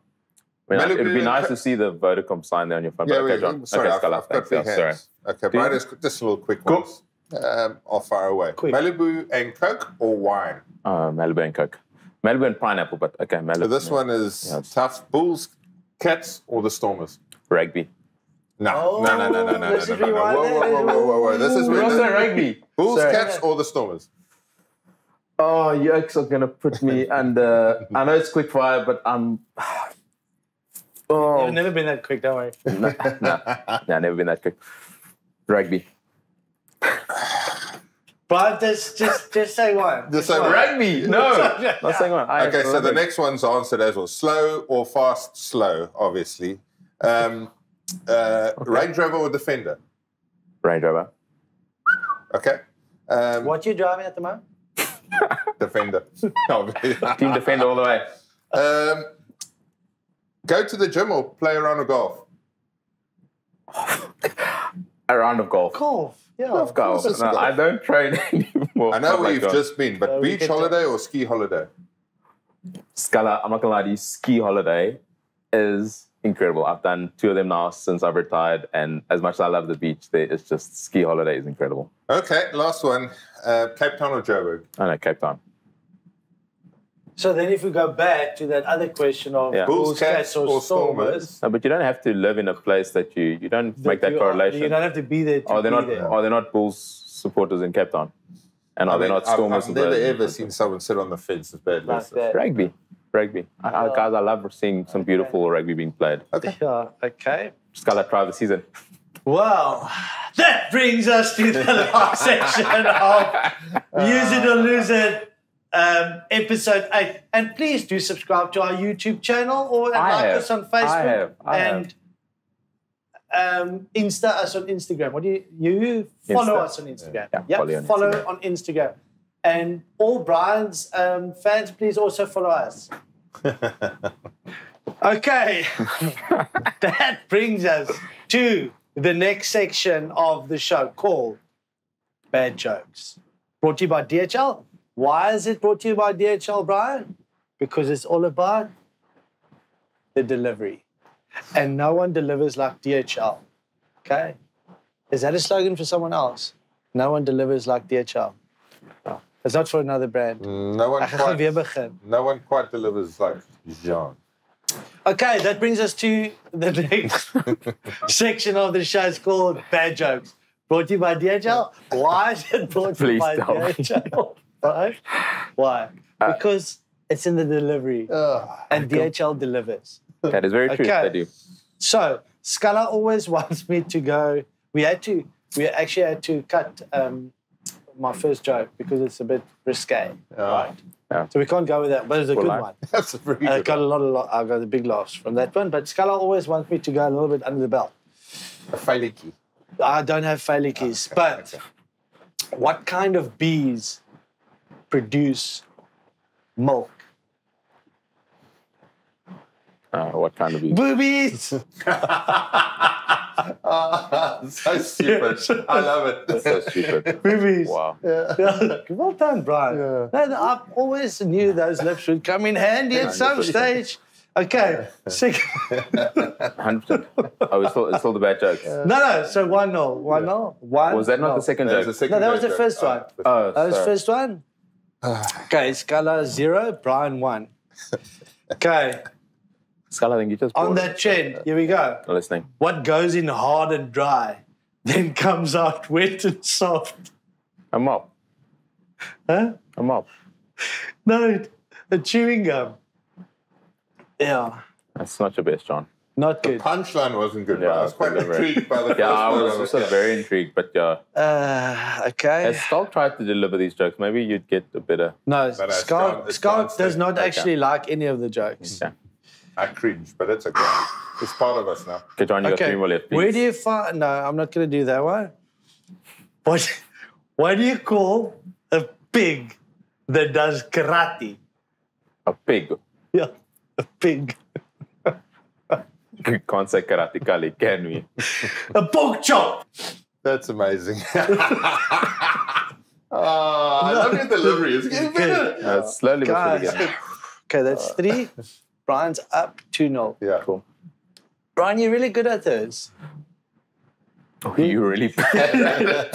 It would be nice to see the Vodacom sign there on your phone. Yeah, John. Sorry, okay, I've got big hands. Okay, Bryan, just a little quick ones. I'll fire away. Quick. Malibu and Coke or wine? Malibu and Coke. Malibu and pineapple, but okay, Malibu. So this one is tough. Bulls, Cats, or the Stormers? Rugby. No. Whoa. This is rugby. Bulls, Cats, or the Stormers? Oh, yikes are going to put me under... I know it's quick fire, but I'm... You've never been that quick, don't worry. No, never been that quick. Rugby. But just say one. Just say rugby. No, not saying one. Okay, so the next one's answered as well. Slow or fast? Slow, obviously. Range Rover or Defender? Range Rover. Okay. What are you driving at the moment? Defender. Team Defender all the way. Go to the gym or play a round of golf? A round of golf. Golf. Yeah, of golf. No, I don't train anymore. I know where you've just been, but beach holiday or ski holiday? Scalla, I'm not going to lie to you, ski holiday is incredible. I've done 2 of them now since I've retired, and as much as I love the beach, it's just ski holiday is incredible. Okay, last one. Cape Town or Joburg? I know, Cape Town. So then if we go back to that other question of Bulls, Cats or Stormers. No, but you don't have to live in a place that you don't make that correlation. You don't have to be there Are they not Bulls supporters in Cape Town? And are they not Stormers? I've never ever seen someone sit on the fence as bad as that. Rugby. Guys, I love seeing some beautiful rugby being played. Okay. Yeah, okay. Scalla try the season. Well, that brings us to the last section of Use It or Lose It. Episode 8, and please do subscribe to our YouTube channel or like us on Facebook and Insta us on Instagram. What do you follow us on Instagram? Yeah, follow on Instagram. And all Bryan's fans, please also follow us. Okay, that brings us to the next section of the show called Bad Jokes, brought to you by DHL. Why is it brought to you by DHL, Bryan? Because it's all about the delivery. And no one delivers like DHL. Okay? Is that a slogan for someone else? No one delivers like DHL. No. It's not for another brand. No one quite delivers like Jean. Okay, that brings us to the next section of the show. It's called Bad Jokes. Brought to you by DHL. Why is it brought to you by DHL? Why? Because it's in the delivery, and DHL delivers. That is very true. They do. So Scalla always wants me to go. We actually had to cut my first joke because it's a bit risque, right? Yeah. So we can't go with that, but it's a good one. That's a pretty good one. I got a big laughs from that one. But Scalla always wants me to go a little bit under the belt. A failiki. I don't have failikies, but what kind of bees produce milk? What kind of bees? Boobies! So stupid. I love it. That's so stupid. Boobies. Wow. Yeah. Well done, Bryan. Yeah. I always knew those lips would come in handy at some stage. Okay, second. 100%. Oh, it's still the bad jokes. No, so 1-0. 1-0. Was that not the second joke? No, that was the first one. Oh, that was the first one? Okay, Scalla 0, Bryan 1. Okay. Scalla, I think you just... On that trend, here we go. I'm listening. What goes in hard and dry, then comes out wet and soft? A mop. Huh? A mop. No, a chewing gum. Yeah. That's not your best, John. Not good. Punchline wasn't good, Yeah, but I was quite intrigued by the first Yeah, I one. was also very intrigued, but Okay. as Schalk tried to deliver these jokes, maybe you'd get a better... No, it's Schalk John does not Okay. actually like any of the jokes. Yeah. I cringe, but it's okay. It's part of us now. Okay, John, you got 3 more left, please. Where do you find... No, I'm not going to do that one. What do you call a pig that does karate? A pig. Yeah, a pig. We can't say karate kali, can we? A pork chop. That's amazing. I love your delivery. It's getting better. Slowly but surely again. Okay, that's 3. Brian's up 2-0. Yeah. Cool. Brian, you're really good at those. Oh, you're really bad.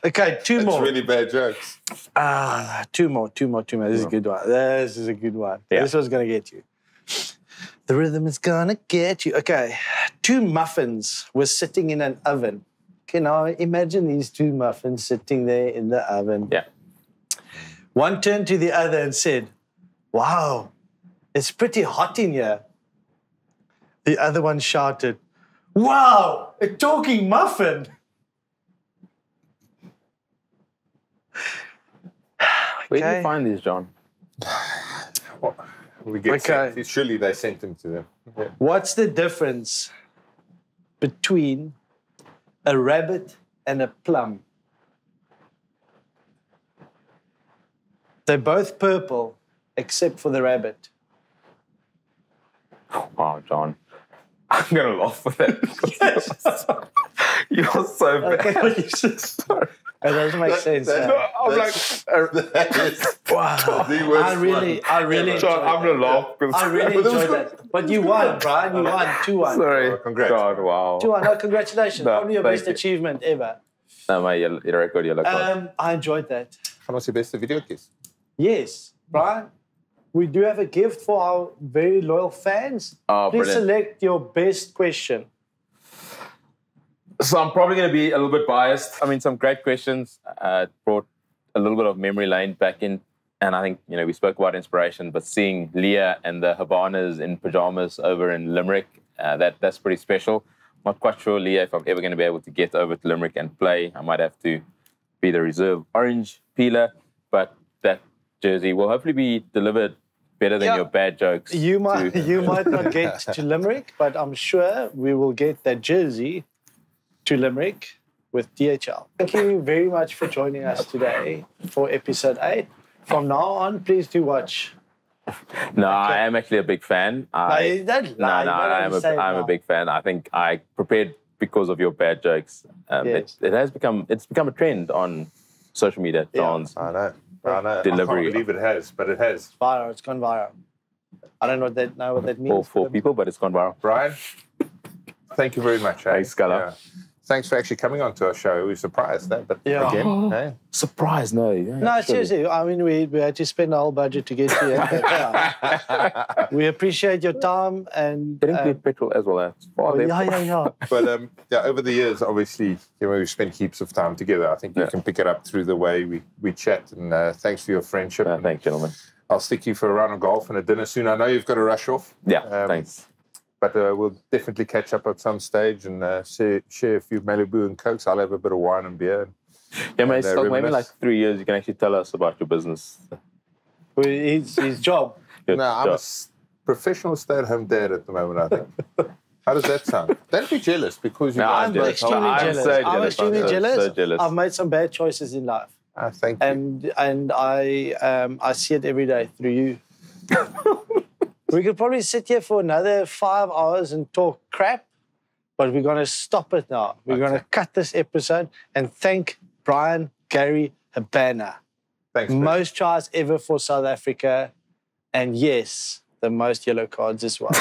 Okay, 2 It's more. really bad jokes. 2 more. This is a good one. This is a good one. Yeah. This one's going to get you. The rhythm is going to get you. Okay, 2 muffins were sitting in an oven. Okay, now imagine these 2 muffins sitting there in the oven. Yeah. One turned to the other and said, "Wow, it's pretty hot in here." The other one shouted, "Wow, a talking muffin." Where do you find these, John? We get Okay. sent. Surely they sent them to them. Yeah. What's the difference between a rabbit and a plum? They're both purple, except for the rabbit. Oh, John. I'm going to laugh with that. You're so bad. Okay, what you said. It doesn't make sense. I'm like, Wow. The worst I really John, enjoyed I'm going to that. laugh. I really enjoyed that. But you won, Brian. You won 2-1. Sorry. Oh, congrats. God, wow. 2-1. No, congratulations. No, Probably your thank best you. achievement ever. No, my your record, yellow card. I enjoyed that. How much the best video kiss? Yes, Brian. We do have a gift for our very loyal fans. Oh, Please brilliant. select your best question. So I'm probably going to be a little bit biased. I mean, some great questions. Brought a little bit of memory lane back in. And I think, we spoke about inspiration, but seeing Leah and the Habanas in pajamas over in Limerick, that's pretty special. Not quite sure, Leah, if I'm ever going to be able to get over to Limerick and play. I might have to be the reserve orange peeler, but that jersey will hopefully be delivered better than your bad jokes. You might not get to Limerick, but I'm sure we will get that jersey to Limerick with DHL. Thank you very much for joining us today for episode 8. From now on, please do watch. No, I am actually a big fan. Don't lie. I'm a big fan. I think I prepared because of your bad jokes. Yes. It's become a trend on social media. Dance. I know. Delivery. I can't believe it has, but it has. Viral. It's gone viral. I don't know what that means. For people, but it's gone viral. Brian, thank you very much. Thanks, Scalla. Yeah. Thanks for actually coming onto our show. We were surprised, but again, hey. Surprise, no. Yeah, No, seriously. I mean, we had to spend a whole budget to get here. But, we appreciate your time and. Didn't include petrol as well. Yeah. But over the years, obviously, we've spent heaps of time together. I think you can pick it up through the way we chat. And thanks for your friendship. Thanks, gentlemen. I'll stick you for a round of golf and a dinner soon. I know you've got to rush off. Yeah, thanks. But we'll definitely catch up at some stage and share a few Malibu and Cokes. I'll have a bit of wine and beer. Yeah, mate, so maybe reminisce. like 3 years, you can actually tell us about your business. His job. No, I'm a professional stay-at-home dad at the moment, I think. How does that sound? Don't be jealous because you're I'm extremely jealous. I'm extremely jealous. So jealous. I've made some bad choices in life. Thank you. And I see it every day through you. We could probably sit here for another 5 hours and talk crap, but we're going to stop it now. We're going to cut this episode and thank Bryan Habana. Thanks. Most tries ever for South Africa. And yes, the most yellow cards as well.